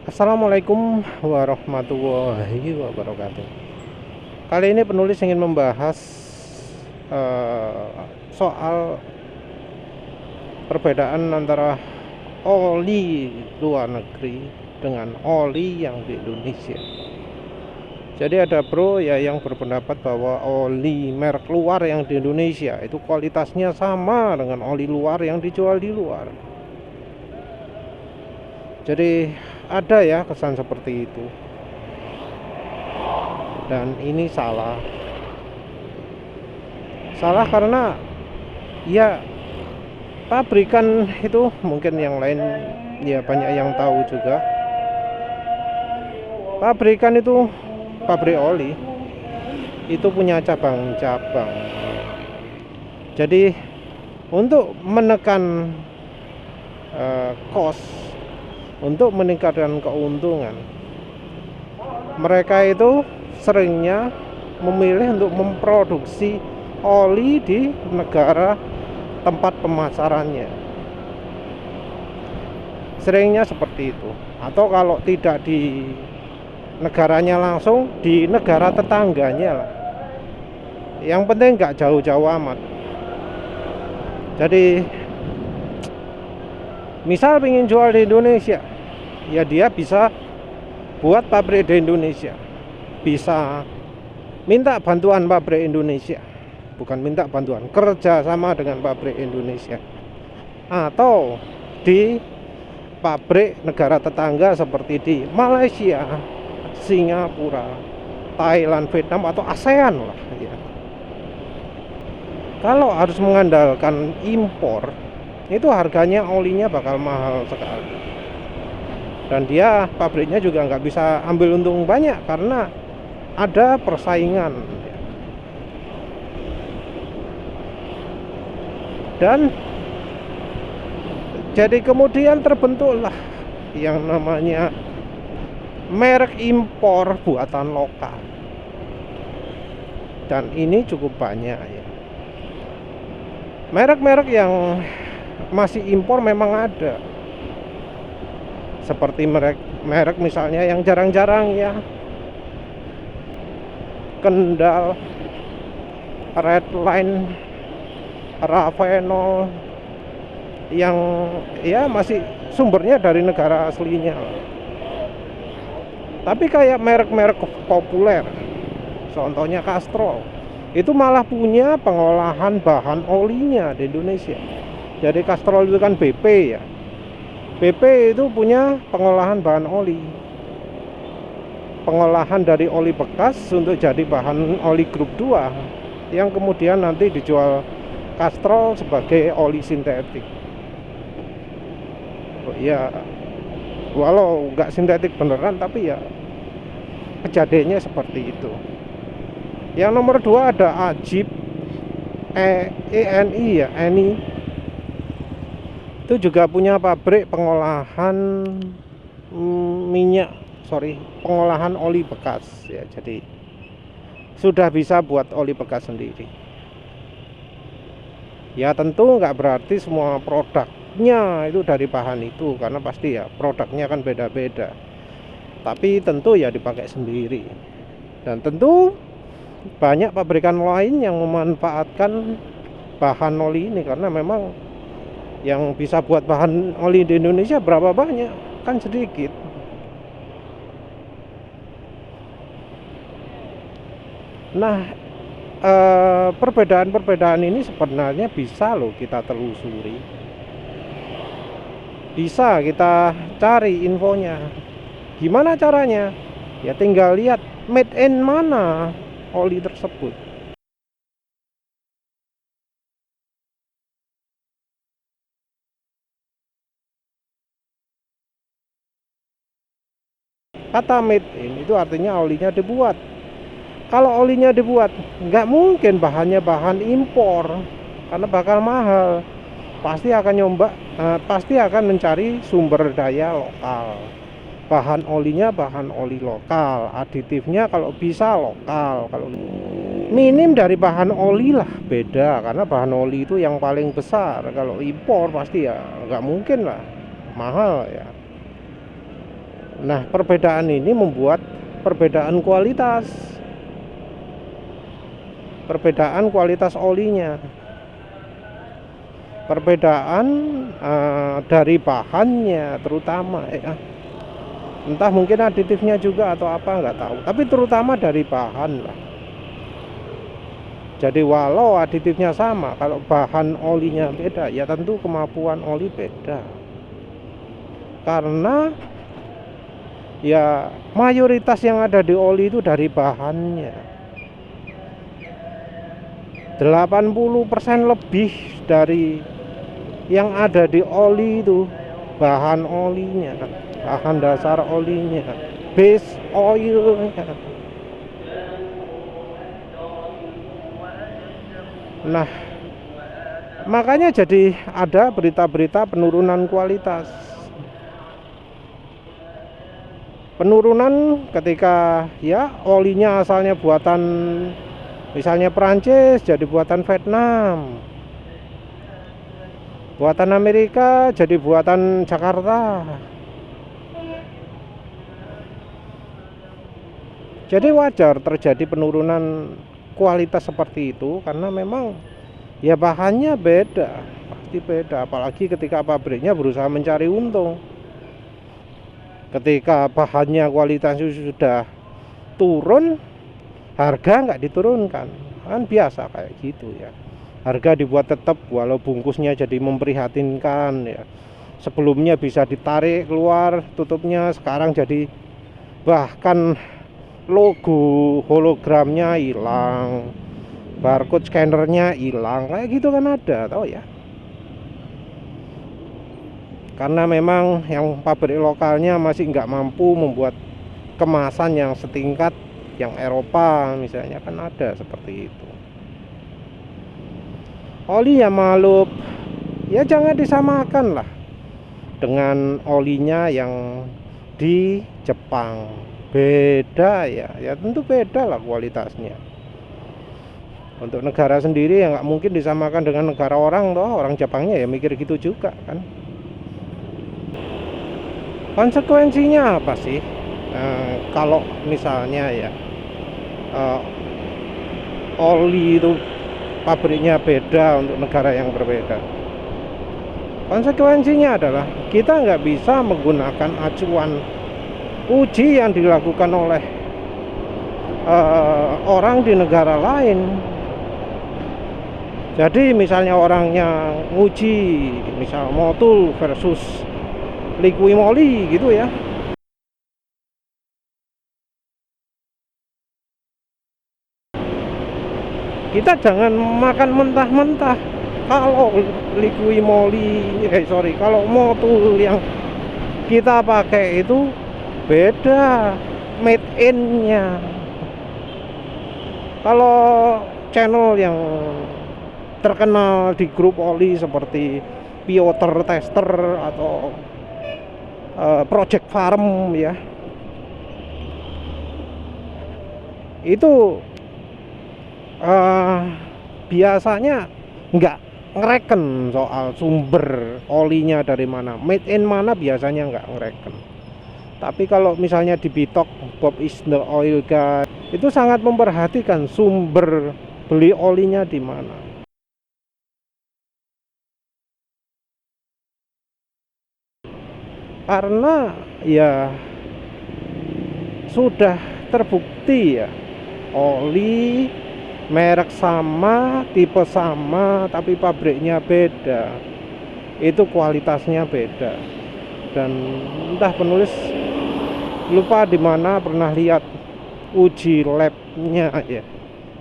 Assalamualaikum warahmatullahi wabarakatuh. Kali ini penulis ingin membahas soal perbedaan antara oli luar negeri dengan oli yang di Indonesia. Jadi ada bro ya yang berpendapat bahwa oli merek luar yang di Indonesia itu kualitasnya sama dengan oli luar yang dijual di luar. Jadi ada ya kesan seperti itu, dan ini salah karena ya pabrikan itu mungkin yang lain ya banyak yang tahu juga, pabrikan itu pabrik oli itu punya cabang-cabang. Jadi untuk menekan cost, untuk meningkatkan keuntungan, mereka itu seringnya memilih untuk memproduksi oli di negara tempat pemasarannya. Seringnya seperti itu. Atau kalau tidak di negaranya langsung, di negara tetangganya lah. Yang penting nggak jauh-jauh amat. Jadi misal ingin jual di Indonesia, ya dia bisa buat pabrik di Indonesia, bisa minta bantuan pabrik Indonesia, bukan minta bantuan, kerja sama dengan pabrik Indonesia, atau di pabrik negara tetangga seperti di Malaysia, Singapura, Thailand, Vietnam, atau ASEAN lah ya. Kalau harus mengandalkan impor, itu harganya olinya bakal mahal sekali, dan dia pabriknya juga nggak bisa ambil untung banyak karena ada persaingan. Dan jadi kemudian terbentuklah yang namanya merek impor buatan lokal, dan ini cukup banyak ya. Merek-merek yang masih impor memang ada, seperti merek misalnya yang jarang-jarang ya, Kendal, Redline, Ravenol, yang ya masih sumbernya dari negara aslinya. Tapi kayak merek-merek populer, contohnya Castrol, itu malah punya pengolahan bahan olinya di Indonesia. Jadi Castrol itu kan BP ya, BP itu punya pengolahan bahan oli, pengolahan dari oli bekas untuk jadi bahan oli grup 2 yang kemudian nanti dijual Castrol sebagai oli sintetik. Ya walau nggak sintetik beneran, tapi ya kejadiannya seperti itu. Yang nomor 2 ada Ajib, ENI ya, ENI. Itu juga punya pabrik pengolahan pengolahan oli bekas ya. Jadi sudah bisa buat oli bekas sendiri. Ya tentu nggak berarti semua produknya itu dari bahan itu, karena pasti ya produknya kan beda-beda. Tapi tentu ya dipakai sendiri. Dan tentu banyak pabrikan lain yang memanfaatkan bahan oli ini, karena memang yang bisa buat bahan oli di Indonesia berapa banyak, kan sedikit. Nah, perbedaan-perbedaan ini sebenarnya bisa loh kita telusuri, bisa kita cari infonya. Gimana caranya? Ya tinggal lihat made in mana oli tersebut. Kata made in itu artinya olinya dibuat. Kalau olinya dibuat, nggak mungkin bahannya bahan impor, karena bakal mahal. Pasti akan mencari sumber daya lokal. Bahan olinya bahan oli lokal, aditifnya kalau bisa lokal. Kalau minim dari bahan oli lah beda, karena bahan oli itu yang paling besar. Kalau impor pasti ya nggak mungkin lah, mahal ya. Nah, perbedaan ini membuat perbedaan kualitas olinya, perbedaan dari bahannya terutama ya. Entah mungkin aditifnya juga atau apa, nggak tahu, tapi terutama dari bahan lah. Jadi walau aditifnya sama, kalau bahan olinya beda, ya tentu kemampuan oli beda. Karena ya mayoritas yang ada di oli itu dari bahannya. 80% lebih dari yang ada di oli itu bahan olinya, bahan dasar olinya, base oilnya. Nah, makanya jadi ada berita-berita penurunan kualitas. Penurunan ketika ya olinya asalnya buatan misalnya Perancis jadi buatan Vietnam, buatan Amerika jadi buatan Jakarta. Jadi wajar terjadi penurunan kualitas seperti itu karena memang ya bahannya beda, pasti beda. Apalagi ketika pabriknya berusaha mencari untung. Ketika bahannya kualitasnya sudah turun, harga nggak diturunkan, kan biasa kayak gitu ya. Harga dibuat tetap walau bungkusnya jadi memprihatinkan ya. Sebelumnya bisa ditarik keluar tutupnya, sekarang jadi bahkan logo hologramnya hilang, barcode scannernya hilang, kayak gitu kan ada, tau ya. Karena memang yang pabrik lokalnya masih nggak mampu membuat kemasan yang setingkat yang Eropa misalnya, kan ada seperti itu. Oli ya malup, ya jangan disamakan lah dengan olinya yang di Jepang. Beda ya tentu beda lah kualitasnya. Untuk negara sendiri ya nggak mungkin disamakan dengan negara orang toh. Orang Jepangnya ya mikir gitu juga kan. Konsekuensinya apa sih? Kalau misalnya ya oli itu pabriknya beda untuk negara yang berbeda, konsekuensinya adalah kita nggak bisa menggunakan acuan uji yang dilakukan oleh orang di negara lain. Jadi misalnya orangnya nguji misal motul versus liquid moly gitu ya, kita jangan makan mentah-mentah. Kalau liquid moly kalau motul yang kita pakai itu beda made in-nya. Kalau channel yang terkenal di grup oli seperti Piotr Tester atau Project Farm ya, itu biasanya nggak ngereken soal sumber olinya dari mana, made in mana, biasanya nggak ngereken. Tapi kalau misalnya di Bitok Bob is the oil guy, itu sangat memperhatikan sumber beli olinya di mana. Karena ya sudah terbukti ya, oli merek sama, tipe sama, tapi pabriknya beda, itu kualitasnya beda. Dan entah penulis lupa di mana pernah lihat uji labnya ya,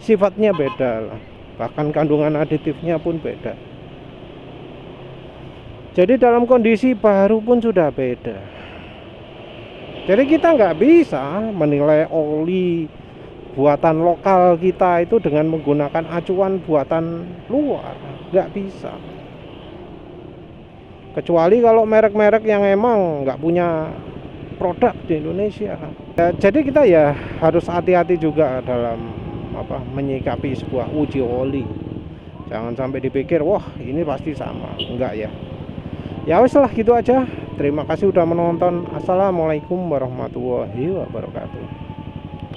sifatnya beda lah, bahkan kandungan aditifnya pun beda. Jadi dalam kondisi baru pun sudah beda. Jadi kita nggak bisa menilai oli buatan lokal kita itu dengan menggunakan acuan buatan luar, nggak bisa. Kecuali kalau merek-merek yang emang nggak punya produk di Indonesia. Ya, jadi kita ya harus hati-hati juga dalam menyikapi sebuah uji oli. Jangan sampai dipikir wah ini pasti sama, enggak ya. Ya wes lah gitu aja. Terima kasih udah menonton. Assalamualaikum warahmatullahi wabarakatuh.